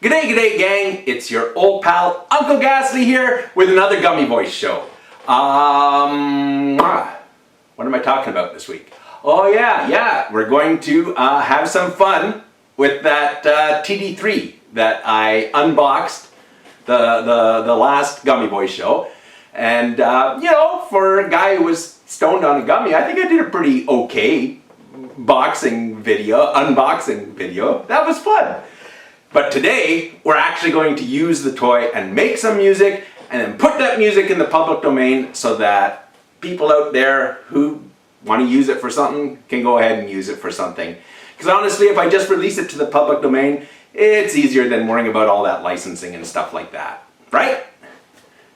G'day gang, it's your old pal Uncle Ghastly here with another Gummy Voice Show. What am I talking about this week? Oh yeah, we're going to have some fun with that TD3 that I unboxed the last Gummy Voice Show. And you know, for a guy who was stoned on a gummy, I think I did a pretty okay unboxing video. That was fun. But today, we're actually going to use the toy and make some music and then put that music in the public domain so that people out there who want to use it for something can go ahead and use it for something. Because honestly, if I just release it to the public domain, it's easier than worrying about all that licensing and stuff like that, right?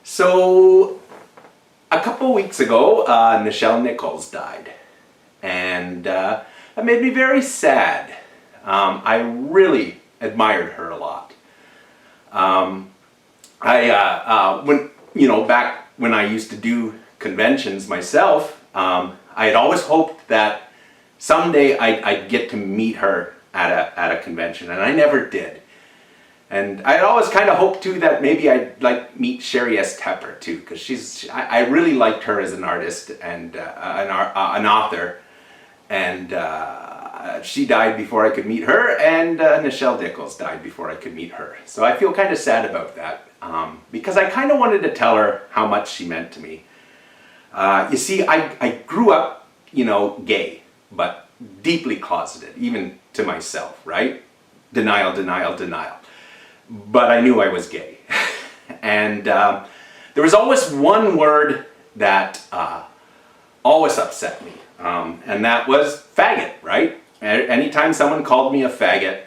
So, a couple weeks ago, Nichelle Nichols died. And that made me very sad. I really admired her a lot. Back when I used to do conventions myself, I had always hoped that someday I'd get to meet her at a convention, and I never did. And I always kind of hoped too that maybe I'd like meet Sherry S. Tepper too, because I really liked her as an artist and an author, and she died before I could meet her, and Nichelle Nichols died before I could meet her. So I feel kind of sad about that, because I kind of wanted to tell her how much she meant to me. You see, I grew up, gay, but deeply closeted, even to myself, right? Denial. But I knew I was gay. And there was always one word that always upset me, and that was faggot, right? Anytime someone called me a faggot,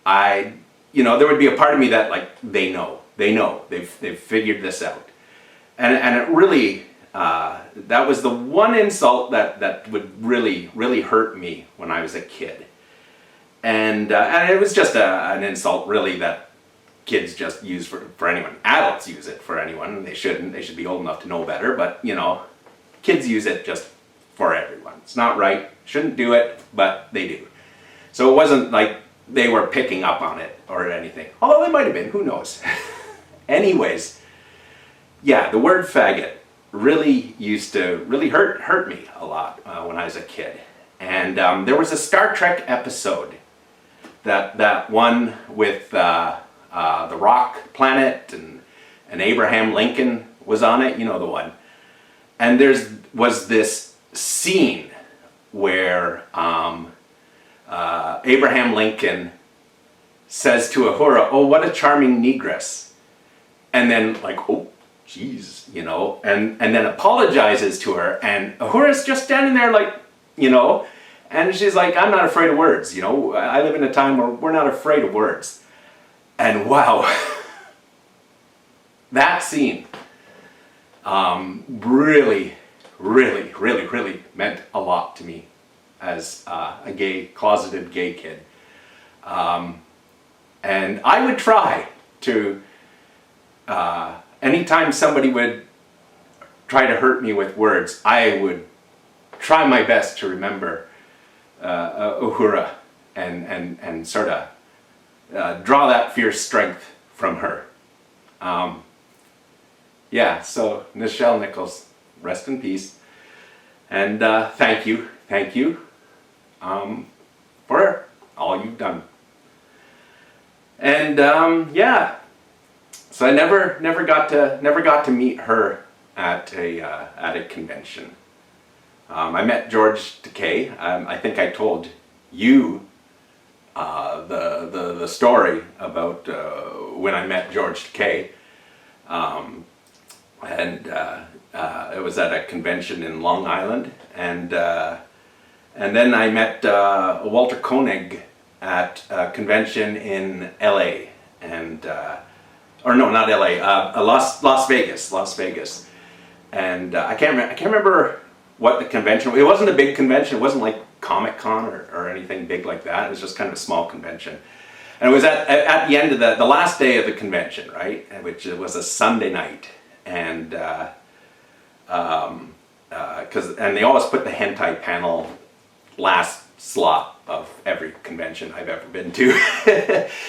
there would be a part of me that, like, they know, they've figured this out. And it really, that was the one insult that would really hurt me when I was a kid. And it was just an insult, really, that kids just use for anyone. Adults use it for anyone. They shouldn't. They should be old enough to know better. But, kids use it just for everyone. It's not right. Shouldn't do it, but they do. So it wasn't like they were picking up on it or anything. Although they might have been. Who knows? Anyways, yeah, the word faggot really used to hurt me a lot when I was a kid. And there was a Star Trek episode, that one with the rock planet and Abraham Lincoln was on it, the one. And was this scene where Abraham Lincoln says to Uhura, "Oh, what a charming negress," and then like, "Oh, geez," and then apologizes to her, and Uhura's just standing there like, and she's like, "I'm not afraid of words, I live in a time where we're not afraid of words." And wow, that scene really meant a lot to me as a closeted gay kid. And I would try to, anytime somebody would try to hurt me with words, I would try my best to remember Uhura and sort of draw that fierce strength from her. So Nichelle Nichols, rest in peace, and thank you for all you've done. And so I never got to meet her at a convention. I met George Takei. I think I told you the story about when I met George Takei. It was at a convention in Long Island, and then I met Walter Koenig at a convention in LA, or no, not LA, Las Vegas, and I can't remember what the convention. It wasn't a big convention. It wasn't like Comic-Con or anything big like that. It was just kind of a small convention. And it was at the end of the last day of the convention, right? Which was a Sunday night. And and they always put the hentai panel last slot of every convention I've ever been to.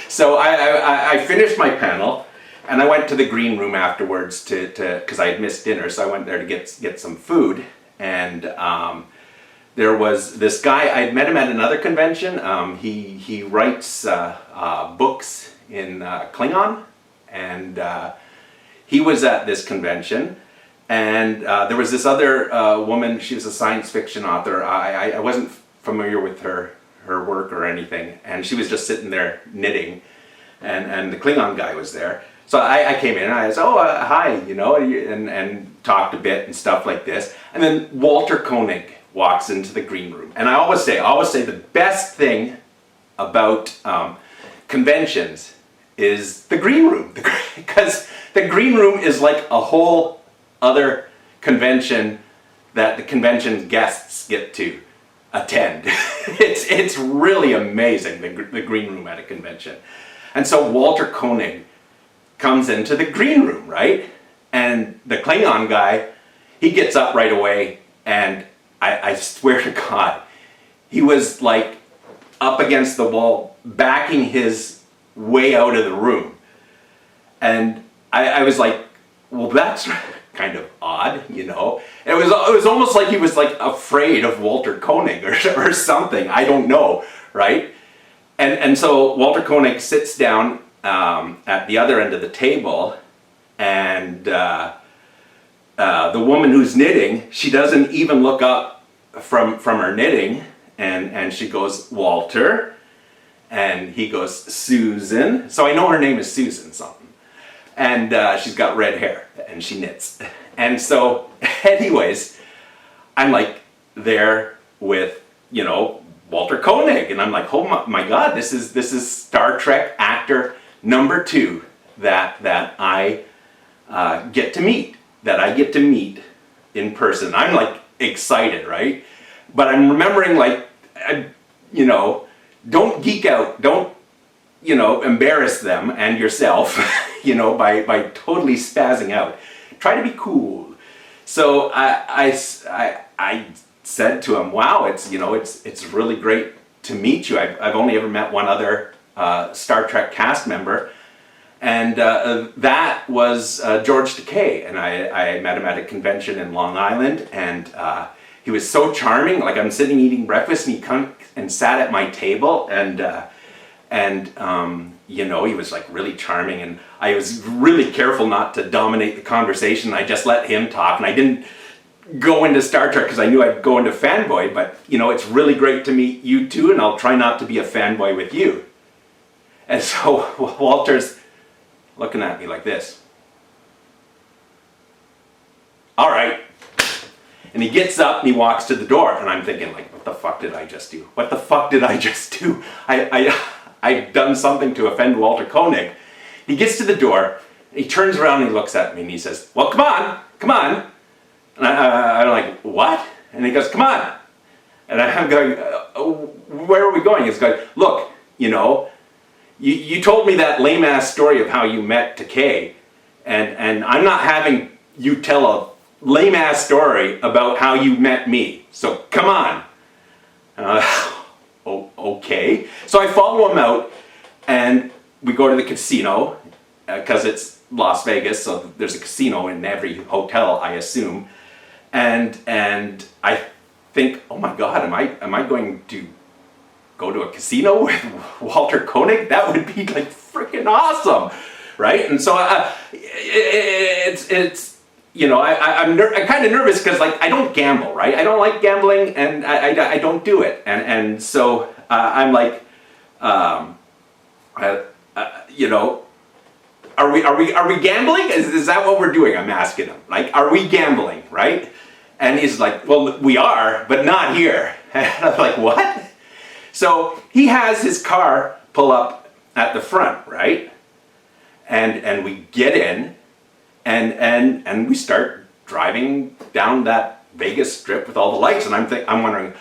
So I finished my panel, and I went to the green room afterwards because I had missed dinner, so I went there to get some food. And there was this guy, I'd met him at another convention. He writes books in Klingon, and he was at this convention. And there was this other woman, she was a science fiction author. I wasn't familiar with her work or anything, and she was just sitting there knitting, and the Klingon guy was there. So I came in and I said, hi, and talked a bit and stuff like this. And then Walter Koenig walks into the green room. And I always say the best thing about conventions is the green room, because the green room is like a whole other convention that the convention guests get to attend. It's really amazing, the green room at a convention. And so Walter Koenig comes into the green room, right? And the Klingon guy, he gets up right away, and I swear to God, he was like up against the wall, backing his way out of the room. And I was like, well, that's kind of odd, It was almost like he was like afraid of Walter Koenig or something. I don't know, right? And so Walter Koenig sits down at the other end of the table, and the woman who's knitting, she doesn't even look up from her knitting, and she goes, Walter, and he goes, Susan. So I know her name is Susan something. And she's got red hair, and she knits. And so, anyways, I'm like there with, Walter Koenig, and I'm like, oh my God, this is Star Trek actor number 2 that I get to meet, in person. I'm like excited, right? But I'm remembering, like, don't geek out, don't, embarrass them and yourself, by totally spazzing out. Try to be cool. So I said to him, wow, it's really great to meet you. I've only ever met one other Star Trek cast member, and that was George Takei, and I met him at a convention in Long Island, and he was so charming. Like, I'm sitting eating breakfast, and he come and sat at my table, and he was like really charming, and I was really careful not to dominate the conversation. I just let him talk, and I didn't go into Star Trek because I knew I'd go into fanboy, but it's really great to meet you too, and I'll try not to be a fanboy with you. And so Walter's looking at me like this. All right. And he gets up and he walks to the door, and I'm thinking, like, what the fuck did I just do? What the fuck did I just do? I've done something to offend Walter Koenig. He gets to the door, he turns around and he looks at me and he says, well, come on. And I'm like, what? And he goes, come on. And I'm going, where are we going? He's going, look, you told me that lame-ass story of how you met Takei, and I'm not having you tell a lame-ass story about how you met me. So come on. Okay. So I follow him out, and we go to the casino, because it's Las Vegas, so there's a casino in every hotel, I assume. And I think, oh my God, am I going to go to a casino with Walter Koenig? That would be like freaking awesome, right? And so I'm kind of nervous because, like, I don't gamble, right? I don't like gambling, and I don't do it, and so I'm like, are we gambling? Is that what we're doing? I'm asking him, like, are we gambling, right? And he's like, well, we are, but not here. And I'm like, what? So he has his car pull up at the front, right? And we get in, and we start driving down that Vegas strip with all the lights, and I'm wondering,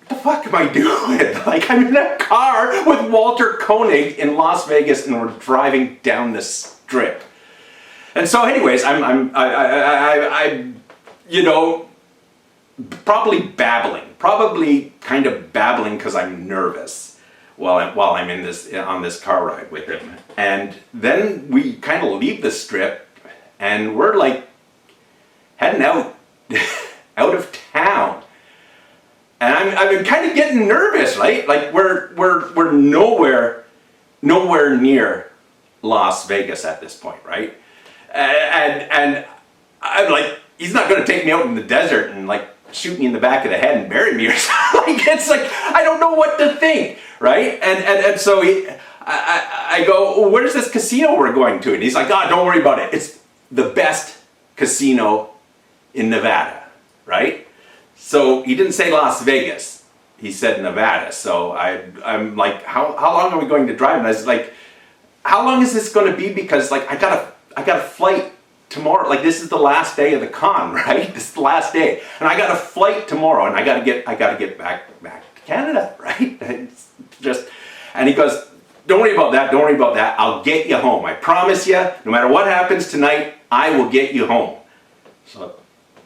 what the fuck am I doing? Like, I'm in a car with Walter Koenig in Las Vegas, and we're driving down the strip. And so, anyways, probably kind of babbling because I'm nervous while I'm on this car ride with him. And then we kind of leave the strip and we're like heading out of town. And I've been kind of getting nervous, right? Like we're nowhere near Las Vegas at this point, right? And I'm like, he's not going to take me out in the desert and like shoot me in the back of the head and bury me or something. Like, it's like, I don't know what to think, right? And so I go, well, where's this casino we're going to? And he's like, oh, don't worry about it. It's the best casino in Nevada, right? So he didn't say Las Vegas. He said Nevada. So I'm like, how long are we going to drive? And I was like, how long is this going to be? Because like I got a flight tomorrow. Like this is the last day of the con, right? This is the last day, and I got a flight tomorrow, and I got to get back to Canada, right? It's just, and he goes, don't worry about that. Don't worry about that. I'll get you home. I promise you. No matter what happens tonight, I will get you home. So,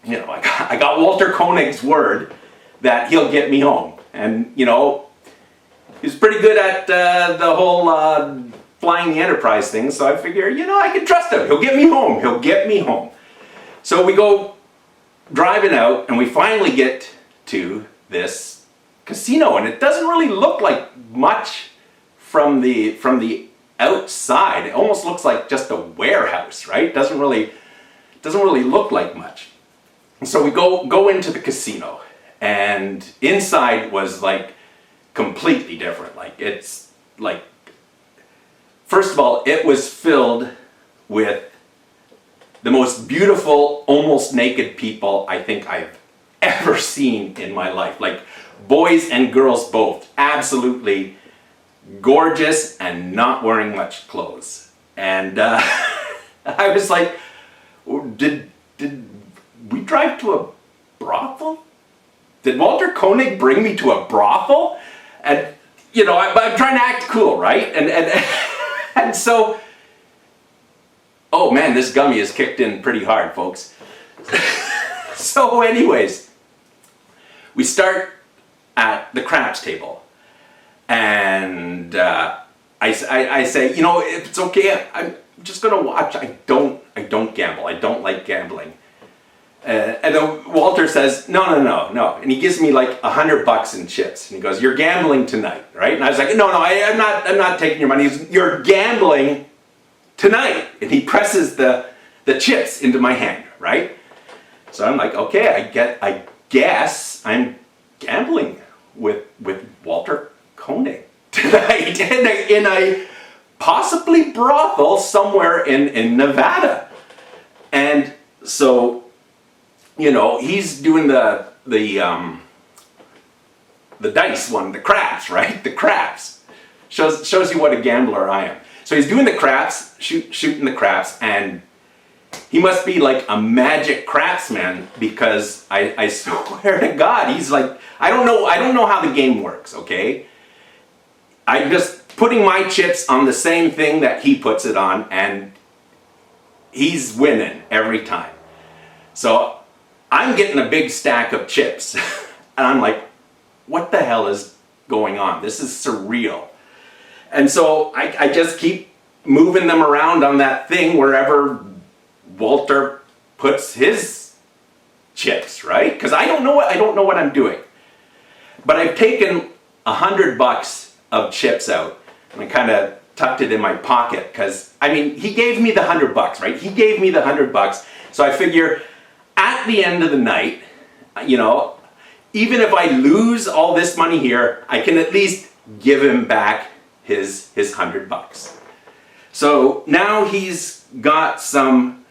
you know, I got Walter Koenig's word that he'll get me home, and you know, he's pretty good at the whole. Flying the Enterprise thing, so I figure, you know, I can trust him. He'll get me home. He'll get me home. So we go driving out, and we finally get to this casino, and it doesn't really look like much from the outside. It almost looks like just a warehouse, right? It doesn't really look like much. And so we go into the casino, and inside was like completely different. Like it's like, first of all, it was filled with the most beautiful, almost naked people I think I've ever seen in my life. Like boys and girls both, absolutely gorgeous and not wearing much clothes. And I was like, did we drive to a brothel? Did Walter Koenig bring me to a brothel? And you know, I'm trying to act cool, right? And so, oh man, this gummy has kicked in pretty hard, folks. So anyways, we start at the craps table. And I say, you know, if it's okay, I'm just going to watch. I don't gamble. I don't like gambling. And then Walter says, no. And he gives me like $100 in chips. And he goes, you're gambling tonight, right? And I was like, no, I'm not taking your money. You're gambling tonight. And he presses the chips into my hand, right? So I'm like, okay, I guess I'm gambling with Walter Koenig tonight in a possibly brothel somewhere in Nevada. And so, you know, he's doing the dice one, the craps, right? The craps. Shows you what a gambler I am. So he's doing the craps, shooting the craps, and he must be like a magic craftsman because I swear to God, he's like, I don't know how the game works, okay? I'm just putting my chips on the same thing that he puts it on, and he's winning every time. So I'm getting a big stack of chips, and I'm like, what the hell is going on? This is surreal. And so I just keep moving them around on that thing wherever Walter puts his chips, right? Because I don't know what I'm doing. But I've taken $100 of chips out, and I kind of tucked it in my pocket because, I mean, he gave me the $100, right? He gave me the $100, so I figure at the end of the night, you know, even if I lose all this money here, I can at least give him back his $100. So now he's got some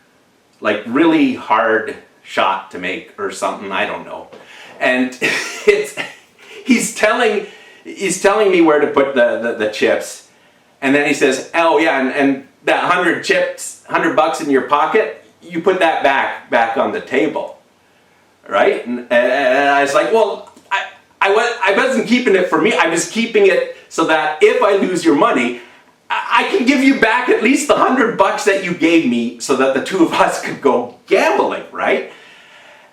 like really hard shot to make or something, I don't know. And he's telling me where to put the chips, and then he says, oh yeah, and that $100 in your pocket, you put that back on the table, right? And I was like, well, I wasn't keeping it for me. I was keeping it so that if I lose your money, I can give you back at least the $100 that you gave me so that the two of us could go gambling, right?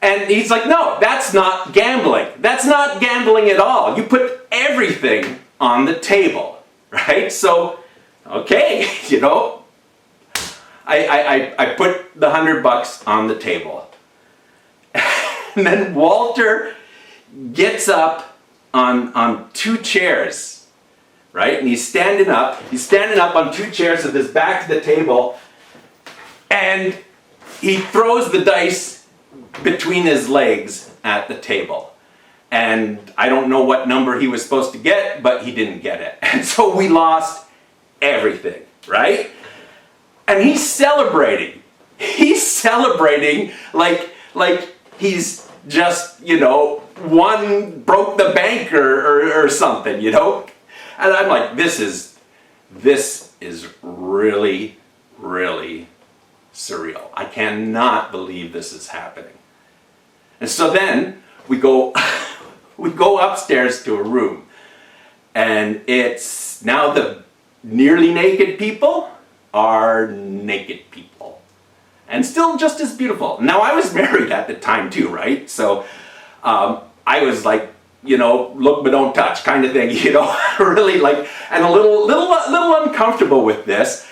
And he's like, no, that's not gambling. That's not gambling at all. You put everything on the table, right? So, okay, you know, I put the $100 on the table. And then Walter gets up on two chairs, right? And he's standing up. He's standing up on two chairs with his back to the table. And he throws the dice between his legs at the table. And I don't know what number he was supposed to get, but he didn't get it. And so we lost everything, right? And he's celebrating. He's celebrating like he's just, you know, broke the bank or something, you know? And I'm like, this is really, really surreal. I cannot believe this is happening. And so then we go upstairs to a room, and it's now the nearly naked people are naked people, and still just as beautiful. Now I was married at the time too, right? So I was like, you know, look but don't touch kind of thing, you know, really like, and a little uncomfortable with this,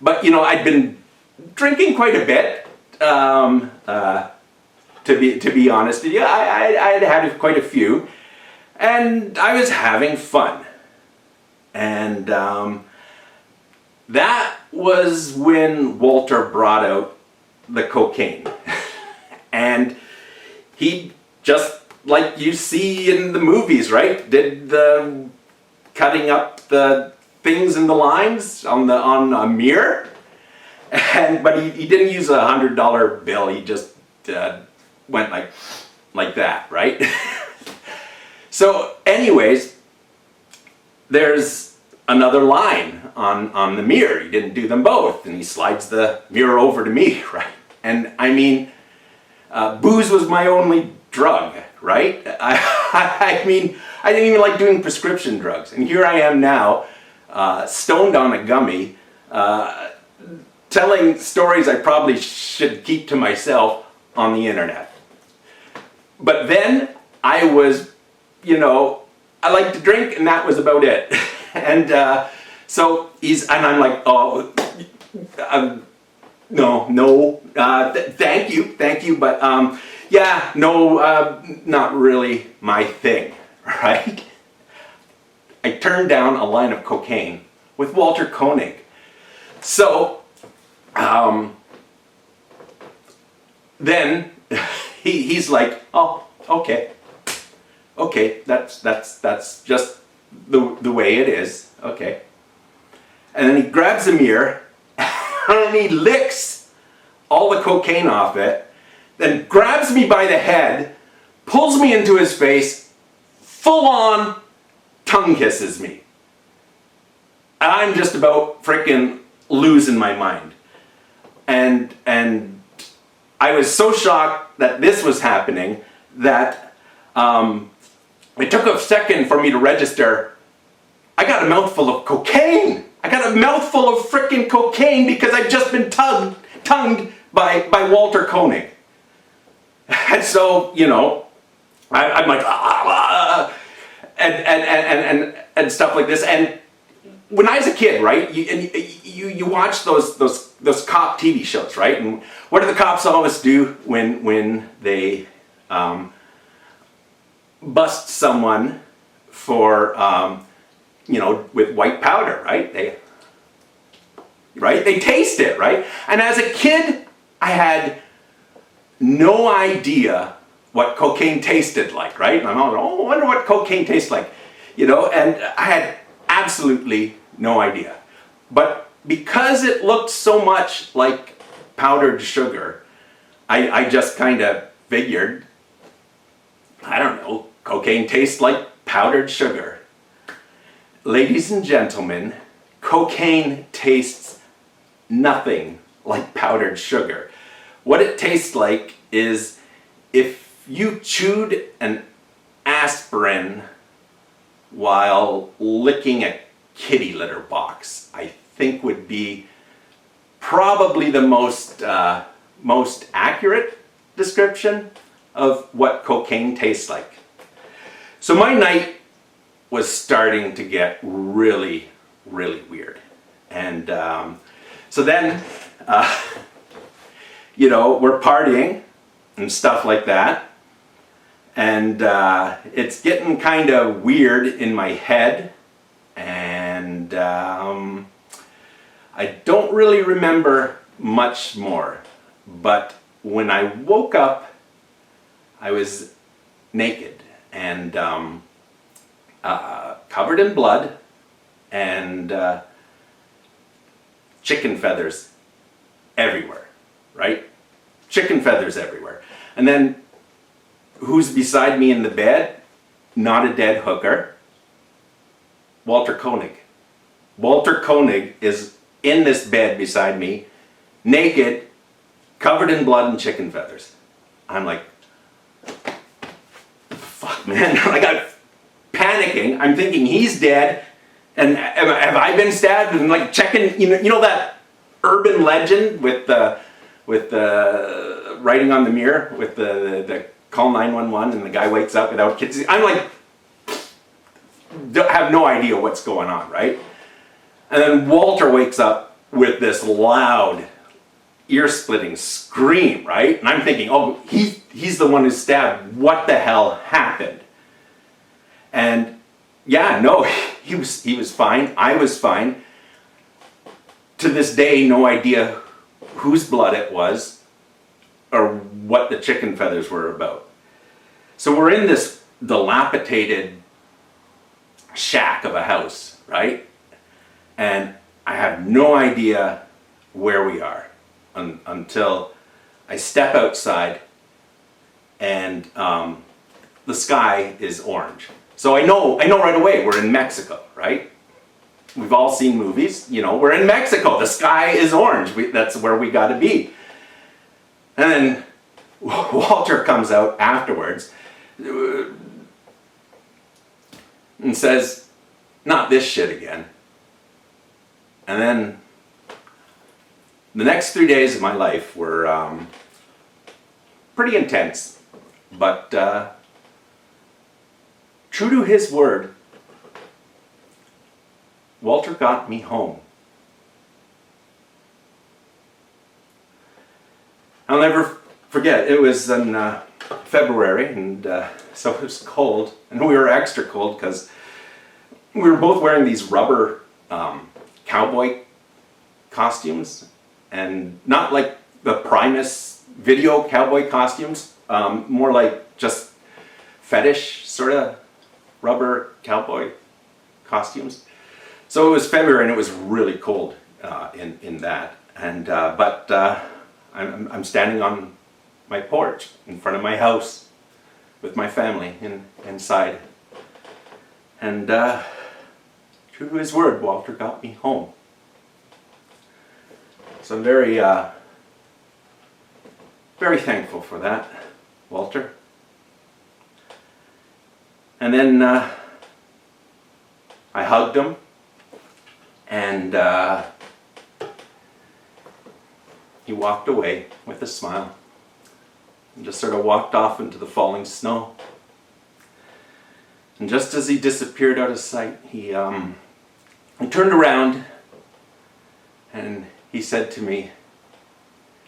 but you know, I'd been drinking quite a bit, to be honest with you. I'd had quite a few, and I was having fun. And that was when Walter brought out the cocaine. And he just, like you see in the movies, right, did the cutting up the things in the lines on a mirror. But he didn't use a $100 bill. He just went like that, right? So anyways, there's another line on the mirror. He didn't do them both, and he slides the mirror over to me, right? And I mean, booze was my only drug, right? I mean, I didn't even like doing prescription drugs, and here I am now, stoned on a gummy, telling stories I probably should keep to myself on the internet. But then I was, you know, I liked to drink, and that was about it. And so and I'm like, oh, no, thank you, but yeah, no, not really my thing, right? I turned down a line of cocaine with Walter Koenig. So then he's like, oh, okay, that's just the way it is, okay. And then he grabs a mirror and he licks all the cocaine off it, then grabs me by the head, pulls me into his face, full on tongue kisses me. I'm just about freaking losing my mind. And I was so shocked that this was happening that it took a second for me to register. I got a mouthful of cocaine. I got a mouthful of freaking cocaine because I'd just been tongued by Walter Koenig. And so, you know, I'm like, and stuff like this. And when I was a kid, right, you watch those cop TV shows, right? And what do the cops always do when they bust someone for, you know, with white powder, right? They taste it, right? And as a kid, I had no idea what cocaine tasted like, right? And I'm all, oh, I wonder what cocaine tastes like, you know? And I had absolutely no idea. But because it looked so much like powdered sugar, I just kind of figured, I don't know, cocaine tastes like powdered sugar. Ladies and gentlemen, cocaine tastes nothing like powdered sugar. What it tastes like is if you chewed an aspirin while licking a kitty litter box, I think would be probably the most accurate description of what cocaine tastes like. So my night was starting to get really, really weird. And so then, we're partying and stuff like that. And it's getting kind of weird in my head. And I don't really remember much more. But when I woke up, I was naked and covered in blood and chicken feathers everywhere, right? Chicken feathers everywhere. And then who's beside me in the bed? Not a dead hooker. Walter Koenig. Walter Koenig is in this bed beside me, naked, covered in blood and chicken feathers. I'm like, fuck, man. I got panicking. I'm thinking he's dead. And have I been stabbed? And like checking, you know that urban legend with the writing on the mirror with the call 911 and the guy wakes up without kids. I'm like, have no idea what's going on, right? And then Walter wakes up with this loud, ear-splitting scream, right? And I'm thinking, oh, he's the one who's stabbed. What the hell happened? And yeah, no, he was fine. I was fine. To this day, no idea whose blood it was or what the chicken feathers were about. So we're in this dilapidated shack of a house, right? And I have no idea where we are until I step outside and the sky is orange. So I know right away we're in Mexico, right? We've all seen movies, we're in Mexico. The sky is orange. That's where we got to be. And then Walter comes out afterwards and says, not this shit again. And then the next 3 days of my life were pretty intense, but true to his word, Walter got me home. I'll never forget, it was in February, and so it was cold, and we were extra cold because we were both wearing these rubber cowboy costumes, and not like the Primus video cowboy costumes, more like just fetish sort of rubber cowboy costumes. So it was February and it was really cold in that, and but I'm standing on my porch in front of my house with my family inside, and true to his word, Walter got me home. So I'm very very thankful for that, Walter. And then I hugged him, and he walked away with a smile and just sort of walked off into the falling snow. And just as he disappeared out of sight, he turned around and he said to me,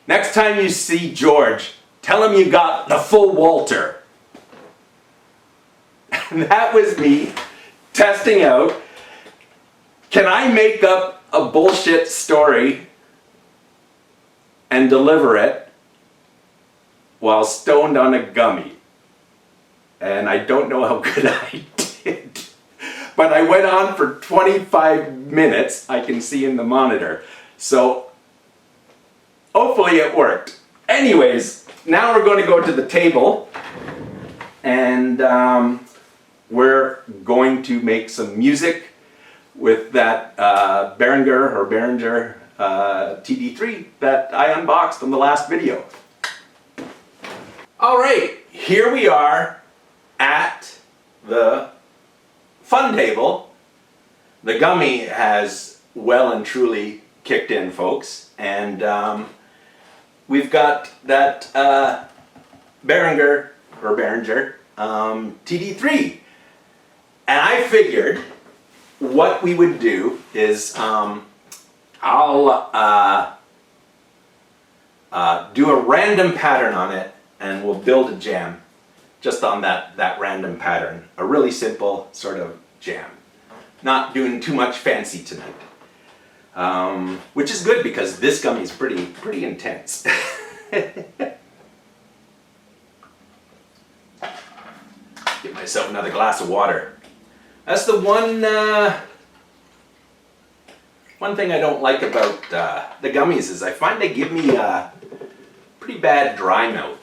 next time you see George, tell him you got the full Walter. And that was me testing out, can I make up a bullshit story and deliver it while stoned on a gummy? And I don't know how good I did. But I went on for 25 minutes, I can see in the monitor. So hopefully it worked. Anyways, now we're going to go to the table, and we're going to make some music with that Behinger TD3 that I unboxed on the last video. Alright, here we are at the fun table. The gummy has well and truly kicked in, folks, and we've got that Behinger or Behinger TD3. And I figured what we would do is I'll do a random pattern on it, and we'll build a jam just on that random pattern. A really simple sort of jam. Not doing too much fancy tonight. Which is good because this gummy is pretty intense. Get myself another glass of water. That's the one thing I don't like about the gummies is I find they give me a pretty bad dry mouth.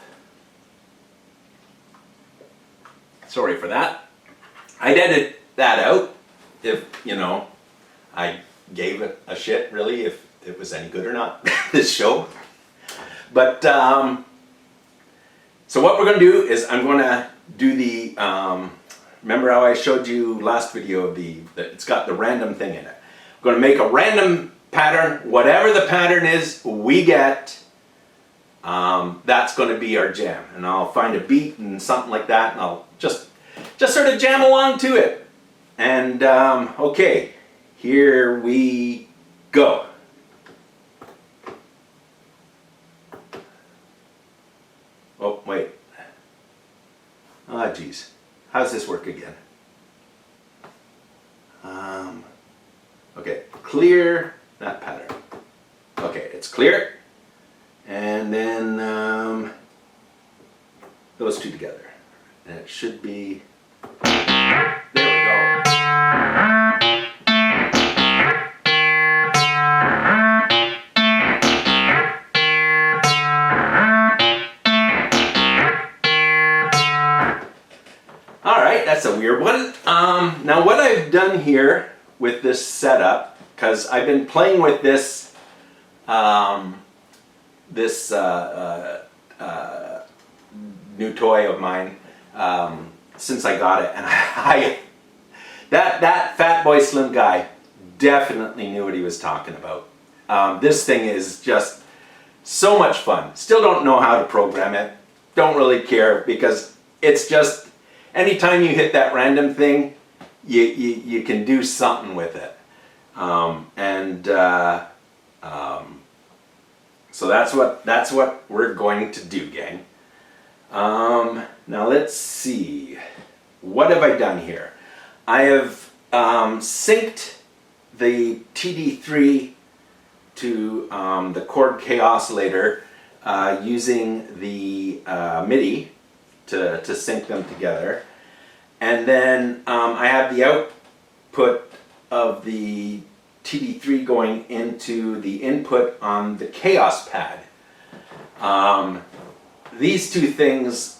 Sorry for that. I'd edit that out if, you know, I gave it a shit, really, if it was any good or not, this show. But, so what we're going to do is I'm going to do the, remember how I showed you last video of it's got the random thing in it. I'm going to make a random pattern. Whatever the pattern is we get, that's going to be our jam. And I'll find a beat and something like that, and I'll just sort of jam along to it. And, okay, here we go. Oh, wait. Ah, geez. How's this work again? Okay, clear that pattern. Okay, it's clear. And then those two together. And it should be... There we go. Alright, that's a weird one. Now what I've done here with this setup, because I've been playing with this new toy of mine since I got it, and that Fat Boy Slim guy definitely knew what he was talking about. This thing is just so much fun. Still don't know how to program it. Don't really care, because it's just anytime you hit that random thing, you can do something with it. So that's what we're going to do, gang. Now let's see. What have I done here? I have synced the TD3 to the Korg Kaossilator using the MIDI to sync them together. And then I have the output of the TD3 going into the input on the Kaospad. These two things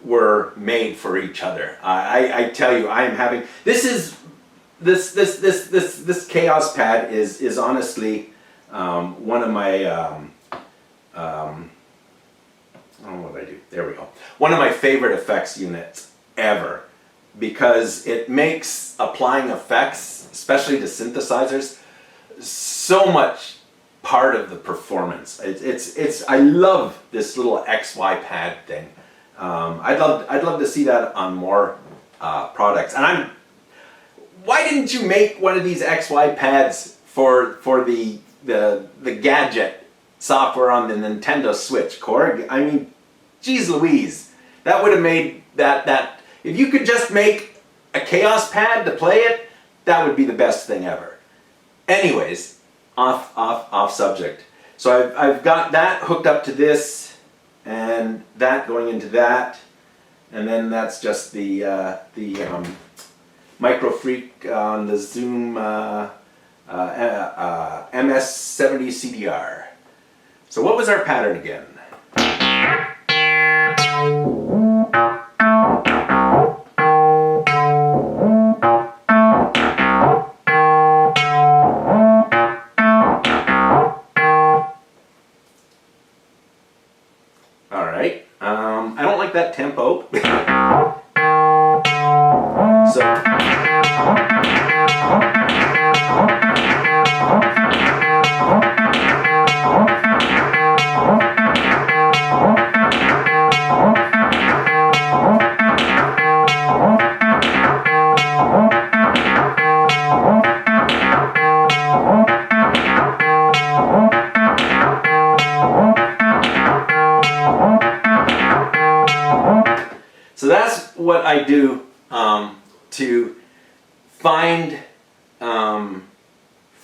were made for each other. I tell you, I am having this Kaospad is honestly one of my I don't know what I do. There we go. One of my favorite effects units ever, because it makes applying effects, especially to synthesizers, so much part of the performance. I love this little XY pad thing. I'd love to see that on more products. And why didn't you make one of these XY pads for the gadget software on the Nintendo Switch, Korg? I mean, geez Louise, that would have made that if you could just make a Kaospad to play it, that would be the best thing ever. Anyways, off subject. So I've got that hooked up to this, and that going into that, and then that's just the Microfreak on the Zoom MS70 CDR. So what was our pattern again? Alright, I don't like that tempo. I do to find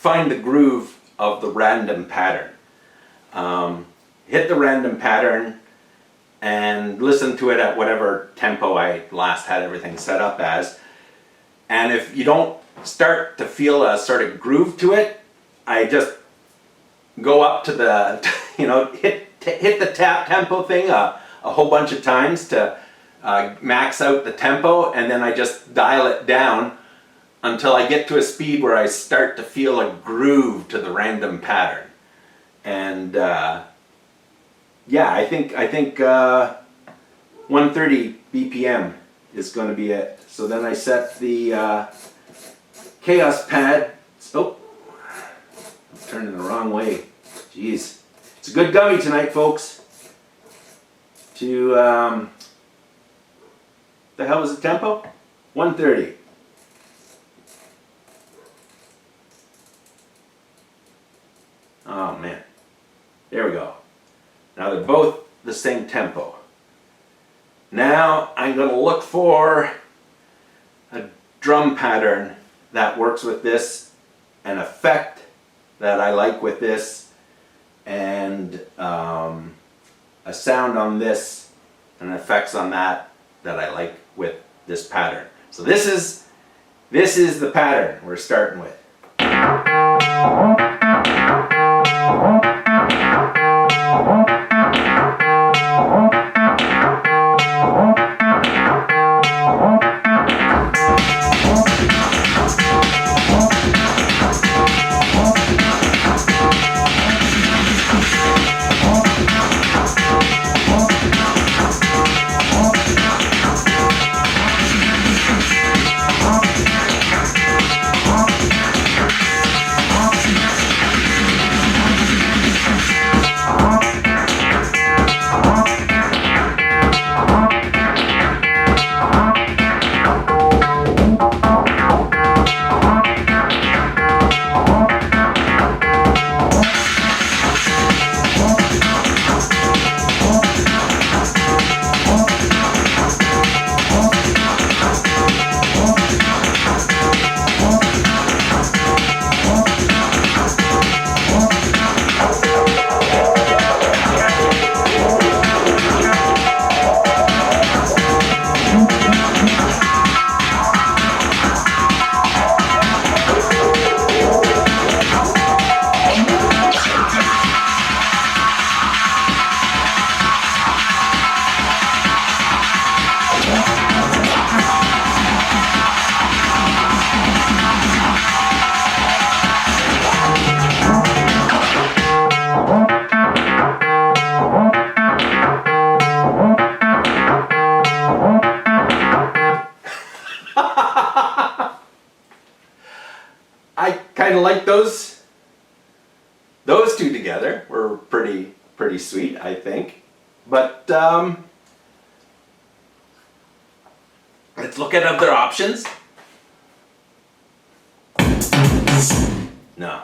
the groove of the random pattern. Hit the random pattern and listen to it at whatever tempo I last had everything set up as. And if you don't start to feel a sort of groove to it, I just go up to the, hit the tap tempo thing a whole bunch of times to max out the tempo, and then I just dial it down until I get to a speed where I start to feel a groove to the random pattern. And yeah, I think 130 BPM is going to be it. So then I set the Kaospad. Oh, I'm turning the wrong way. Jeez, it's a good gummy tonight, folks. To the hell was the tempo? 130. Oh man, there we go. Now they're both the same tempo. Now I'm going to look for a drum pattern that works with this, an effect that I like with this, and a sound on this, and effects on that I like with this pattern. So this is the pattern we're starting with. Like those two together were pretty sweet, I think. But let's look at other options. No.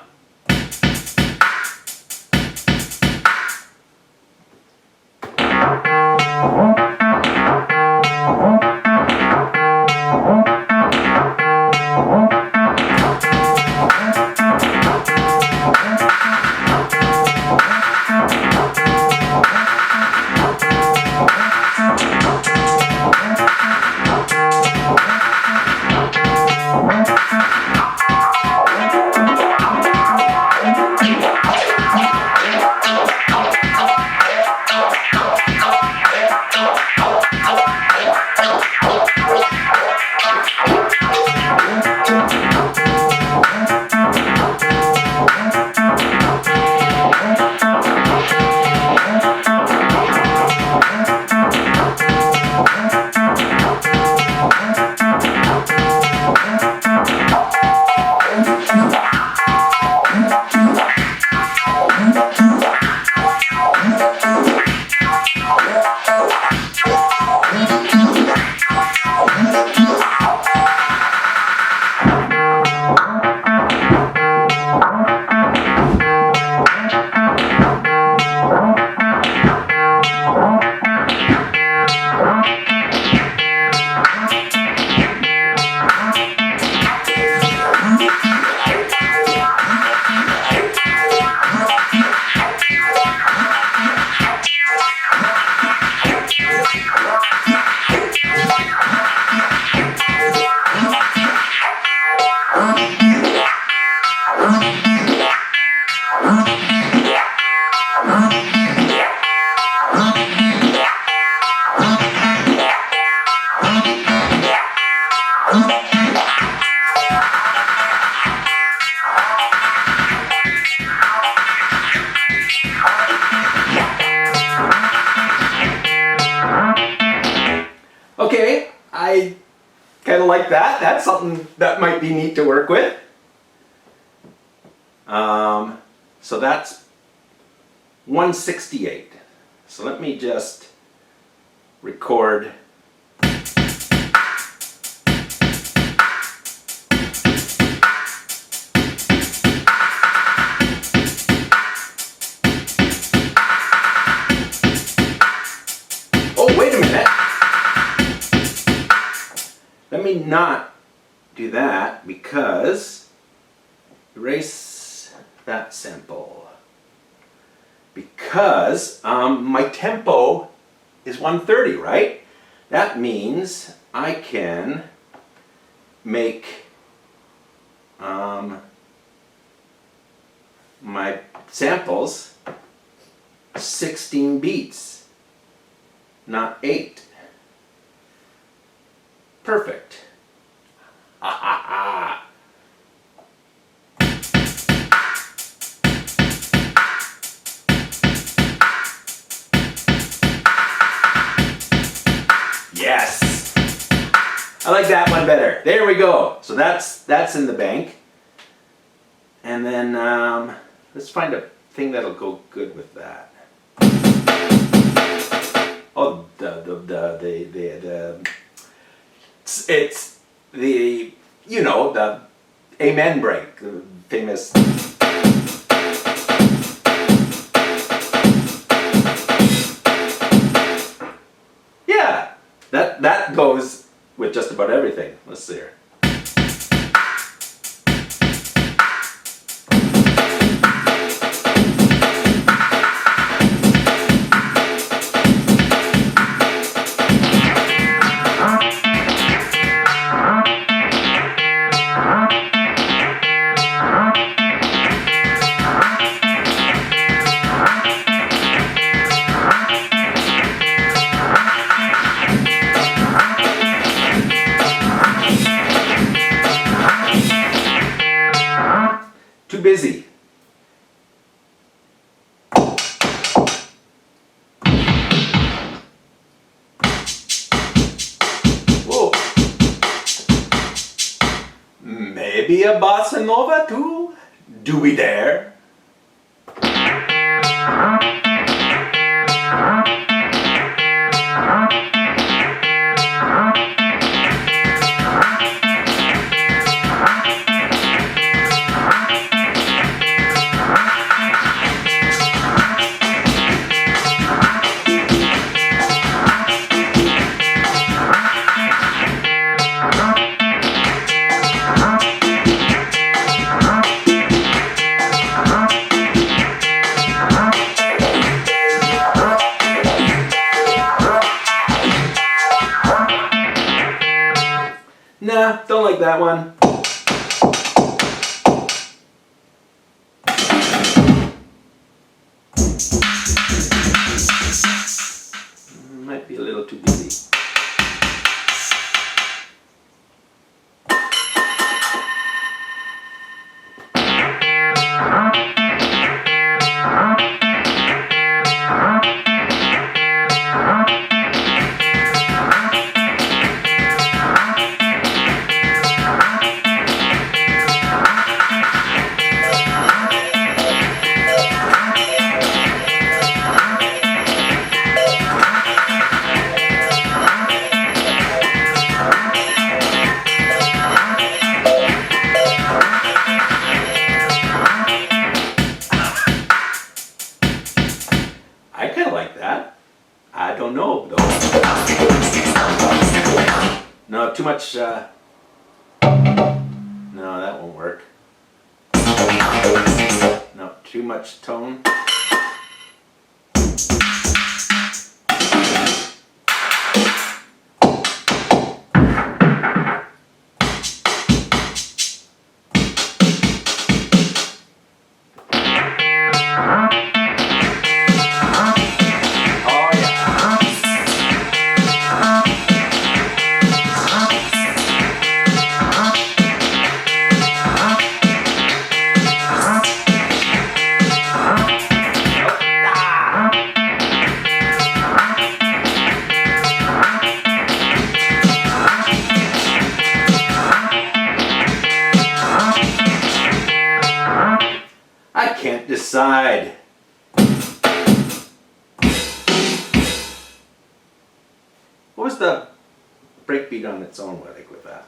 of like that. That's something that might be neat to work with. So that's 168. So let me just record. Oh, wait a minute. Let me not do that because erase that sample. Because my tempo is 130, right? That means I can make my samples 16 beats, not 8. Perfect. Ha ha ha. Yes! I like that one better. There we go. So that's in the bank. And then let's find a thing that'll go good with that. Oh, it's the, you know, the amen break, the famous. Yeah, that goes with just about everything. Let's see here. Too busy. Whoa. Maybe a bossa nova too? Do we dare? Nah, don't like that one. Might be a little too busy. I kind of like that. I don't know though. No, too much. No, that won't work. No, too much tone. What was the breakbeat on its own like with that?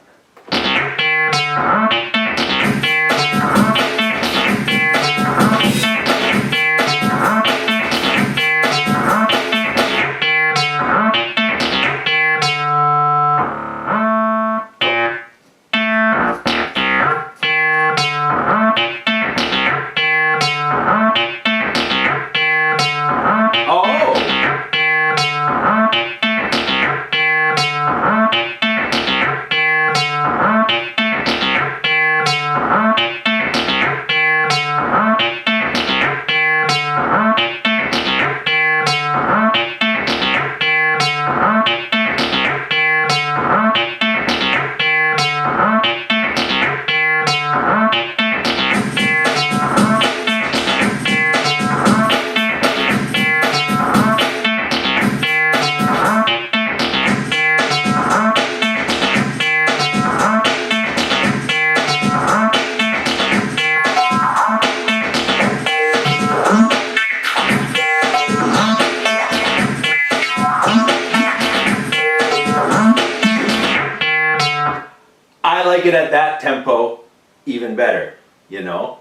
It at that tempo even better, you know.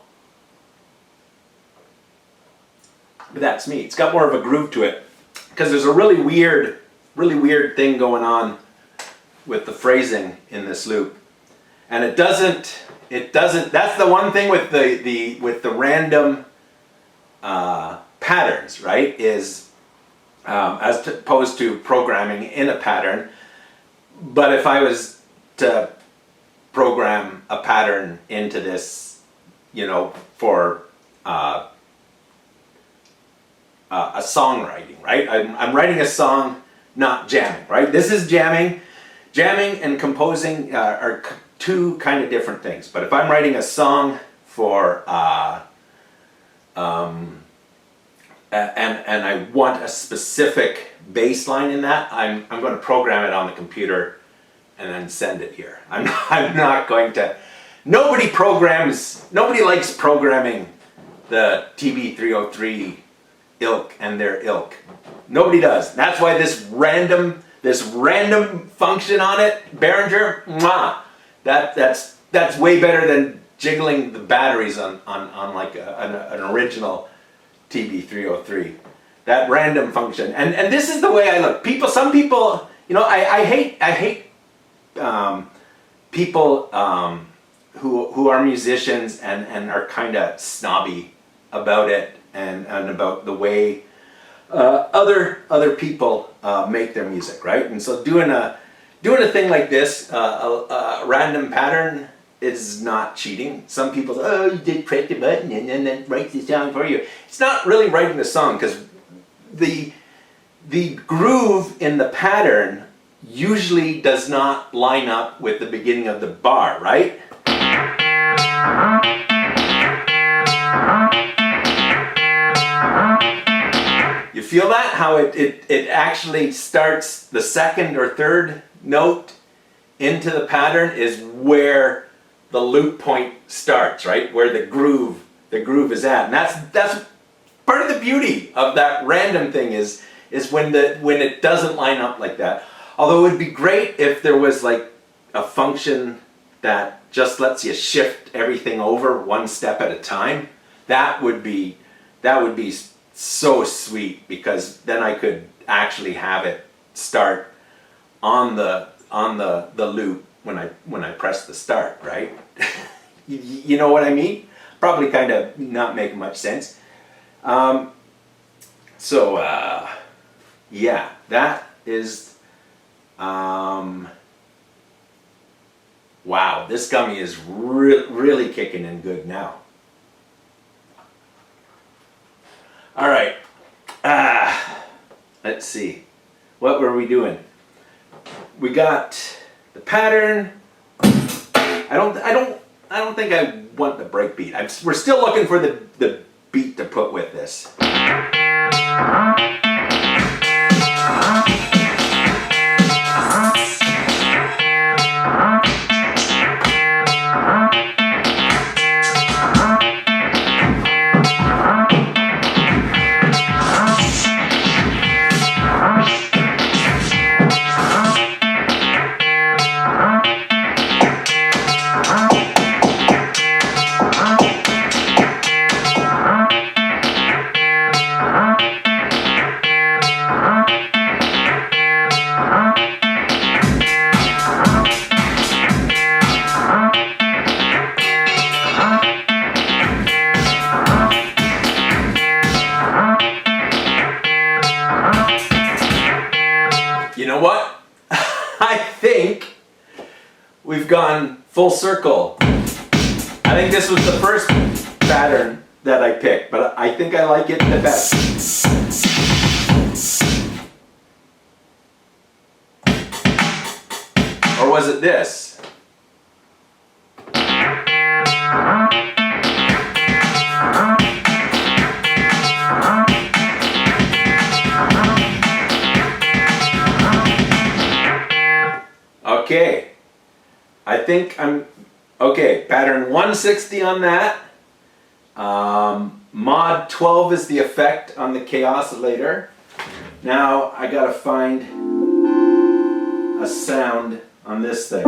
But that's me. It's got more of a groove to it because there's a really weird thing going on with the phrasing in this loop, and it doesn't. That's the one thing with the random patterns, right? Is as opposed to programming in a pattern. But if I was to program a pattern into this, you know, for a songwriting, right? I'm writing a song, not jamming, right? This is jamming. Jamming and composing are two kind of different things. But if I'm writing a song for and I want a specific bass line in that, I'm going to program it on the computer and then send it here. I'm not going to. Nobody likes programming the TB303 ilk and their ilk. Nobody does. That's why this random function on it, Behinger, that's way better than jiggling the batteries on like an original TB303. That random function, and this is the way I look. Some people, you know, I hate people who are musicians and are kind of snobby about it and about the way other people make their music, right? And so doing a thing like this, a random pattern, is not cheating. Some people say, oh, you did press the button and then write the song for you. It's not really writing the song because the groove in the pattern usually does not line up with the beginning of the bar, right? You feel that? How it actually starts, the second or third note into the pattern is where the loop point starts, right? Where the groove is at. And that's part of the beauty of that random thing is when it doesn't line up like that. Although it would be great if there was like a function that just lets you shift everything over one step at a time. That would be so sweet, because then I could actually have it start on the loop when I press the start, right? You know what I mean? Probably kind of not making much sense. Yeah, that is. Wow, this gummy is really kicking in good now. All right. Let's see. What were we doing? We got the pattern. I don't think I want the breakbeat. We're still looking for the beat to put with this. we've gone full circle. I think this was the first pattern that I picked, but I think I like it the best. Or was it this? Okay, I think I'm, okay, pattern 160 on that. Mod 12 is the effect on the Kaossilator. Now I gotta find a sound on this thing.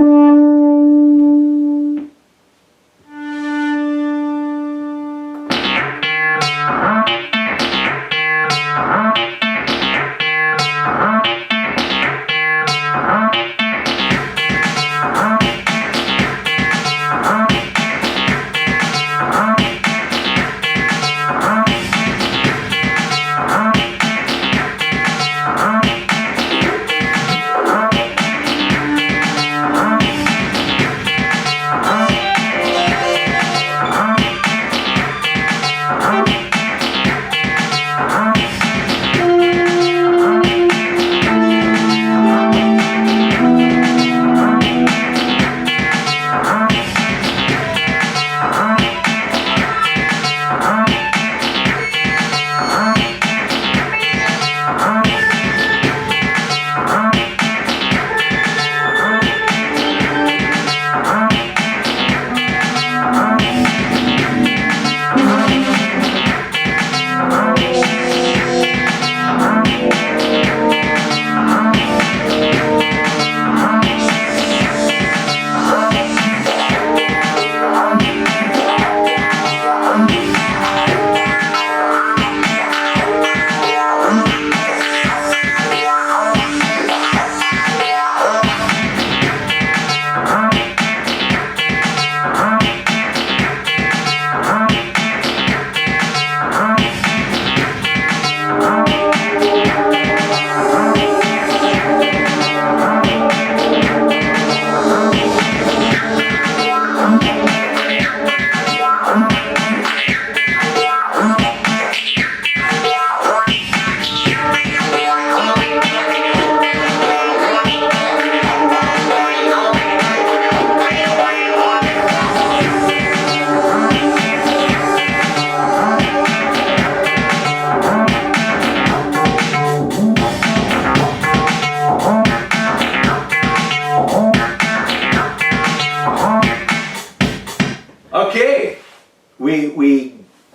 We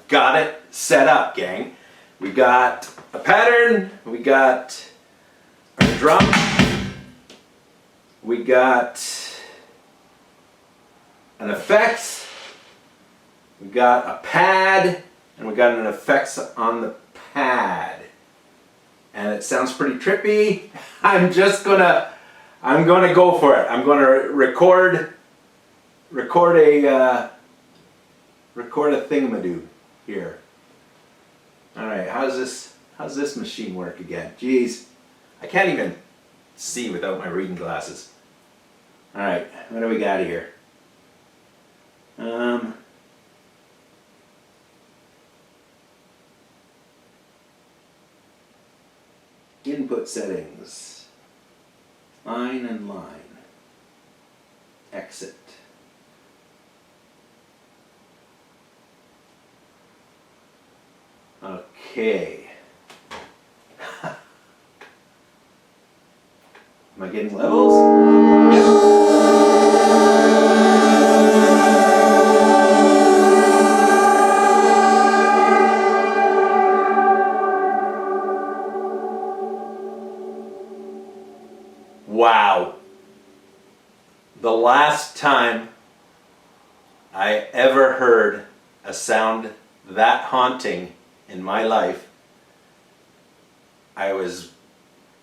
got it set up, gang. We got a pattern, we got a drum, we got an effects, we got a pad, and we got an effects on the pad. And it sounds pretty trippy. I'm gonna go for it. I'm gonna record a thingamadoo here. All right, how's this machine work again? Jeez, I can't even see without my reading glasses. All right, what do we got here? Input settings, line and line, exit. Okay. Am I getting levels? Wow. The last time I ever heard a sound that haunting in my life, I was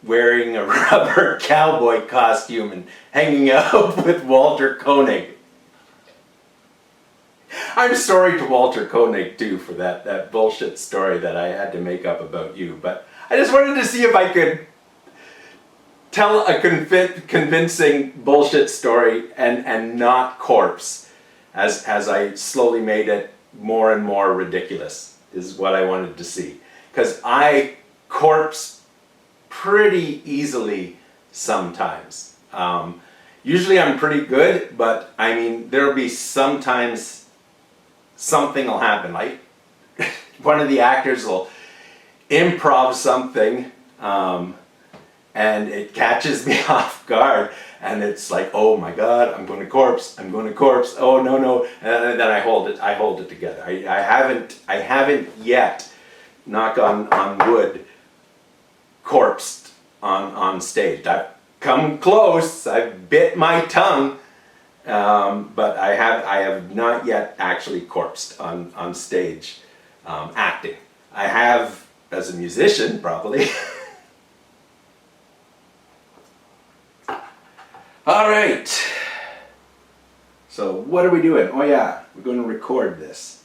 wearing a rubber cowboy costume and hanging out with Walter Koenig. I'm sorry to Walter Koenig too for that bullshit story that I had to make up about you, but I just wanted to see if I could tell a convincing bullshit story and not corpse, as I slowly made it more and more ridiculous, is what I wanted to see. Because I corpse pretty easily sometimes. Usually I'm pretty good, but I mean, there'll be sometimes something will happen. Like one of the actors will improv something, and it catches me off guard, and it's like, oh my god, I'm going to corpse, oh no, and then I hold it together. I haven't yet, knock on wood, corpsed on stage. I've come close, I've bit my tongue, but I have not yet actually corpsed on stage, acting. I have as a musician, probably. All right. So what are we doing? Oh yeah, we're going to record this.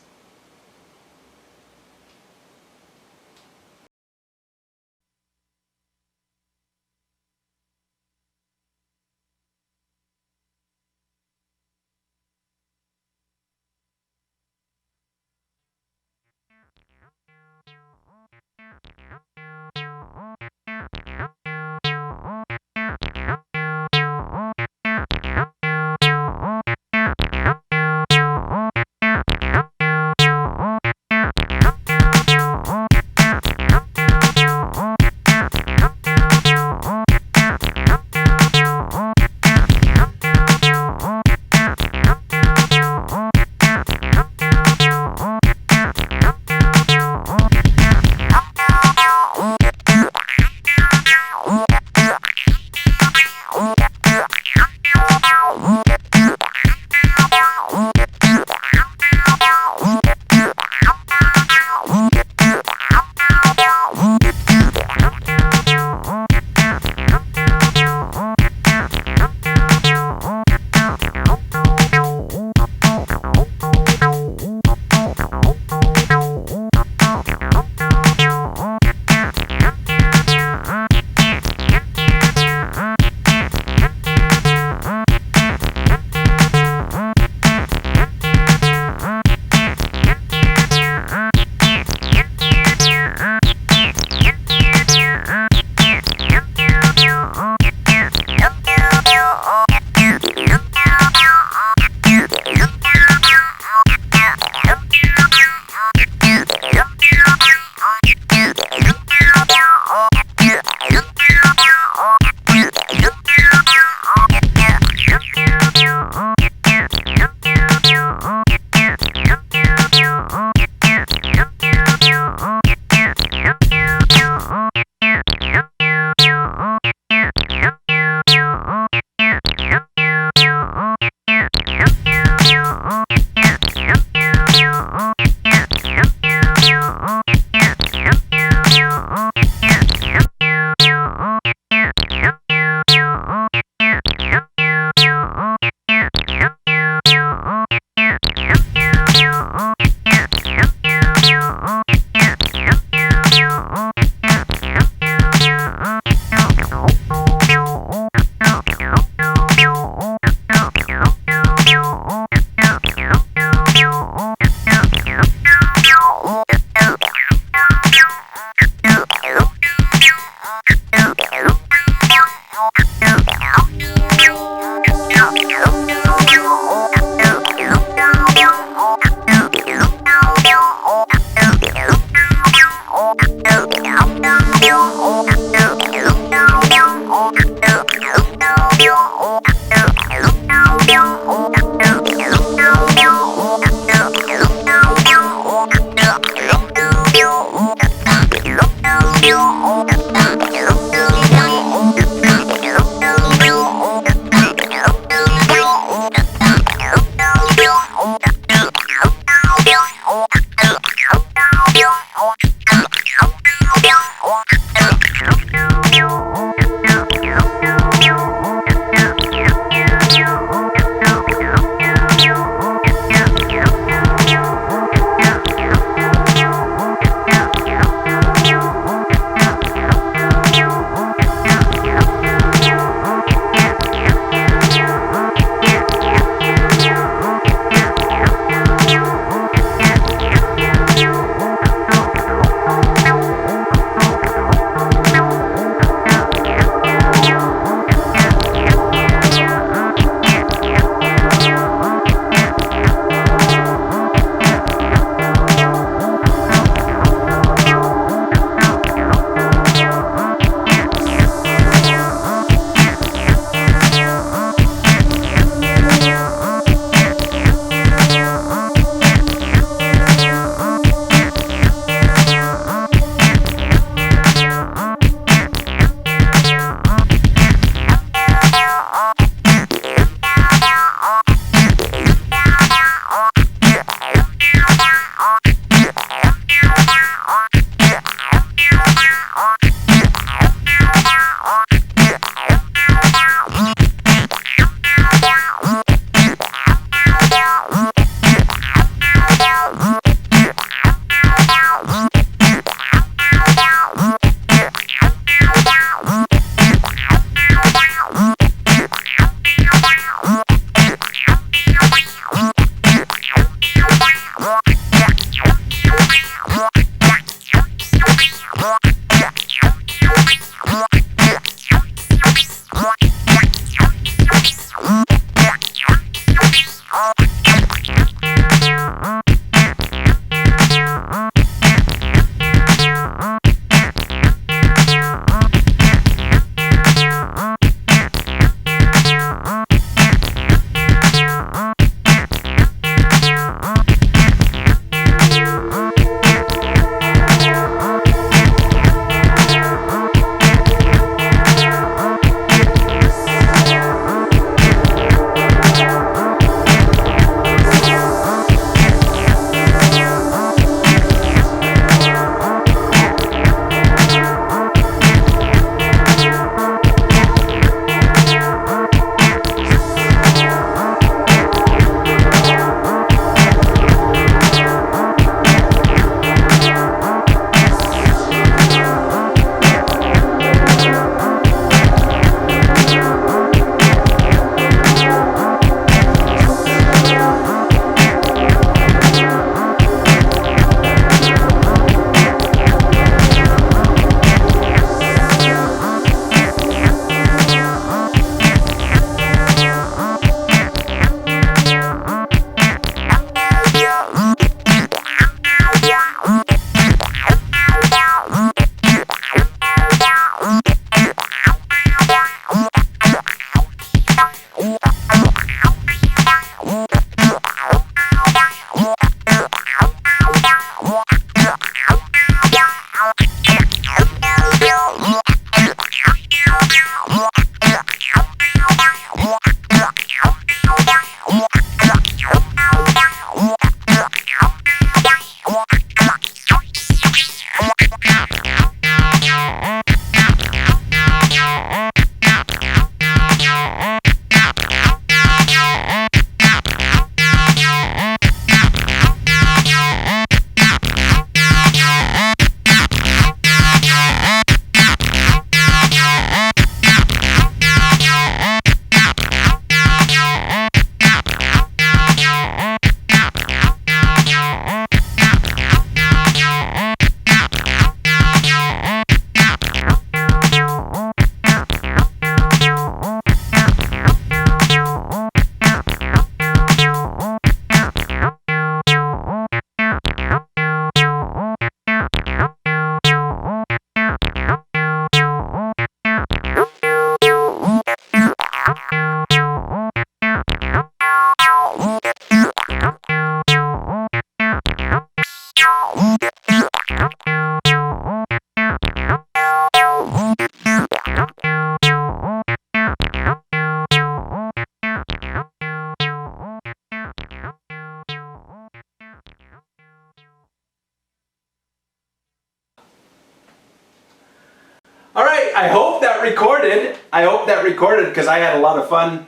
All right, I hope that recorded. I hope that recorded because I had a lot of fun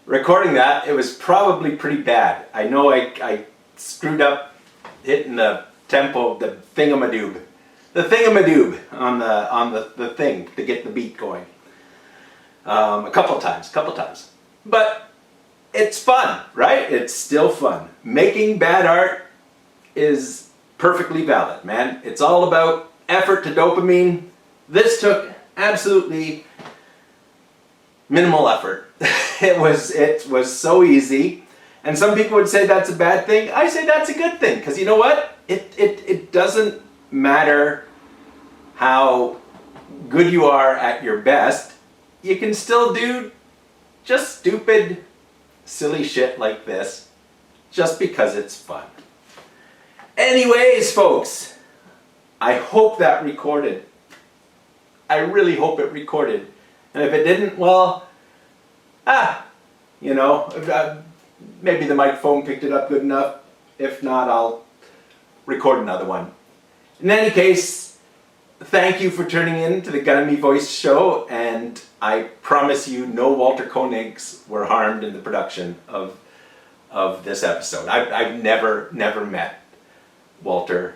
recording that. It was probably pretty bad. I know I screwed up hitting the tempo, the thingamadoob on the thing to get the beat going. A couple times. But it's fun, right? It's still fun. Making bad art is perfectly valid, man. It's all about effort to dopamine. This took absolutely minimal effort. It was so easy. And some people would say that's a bad thing. I say that's a good thing, because you know what? It doesn't matter how good you are at your best. You can still do just stupid, silly shit like this just because it's fun. Anyways, folks, I hope that recorded. I really hope it recorded. And if it didn't, well, you know, maybe the microphone picked it up good enough. If not, I'll record another one. In any case, thank you for tuning in to the Gummy Voice Show, and I promise you no Walter Koenigs were harmed in the production of this episode. I've never met Walter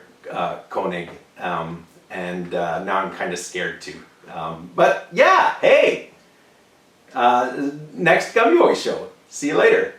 Koenig, and now I'm kind of scared too. But yeah, hey, next Gummy Voice Show. See you later.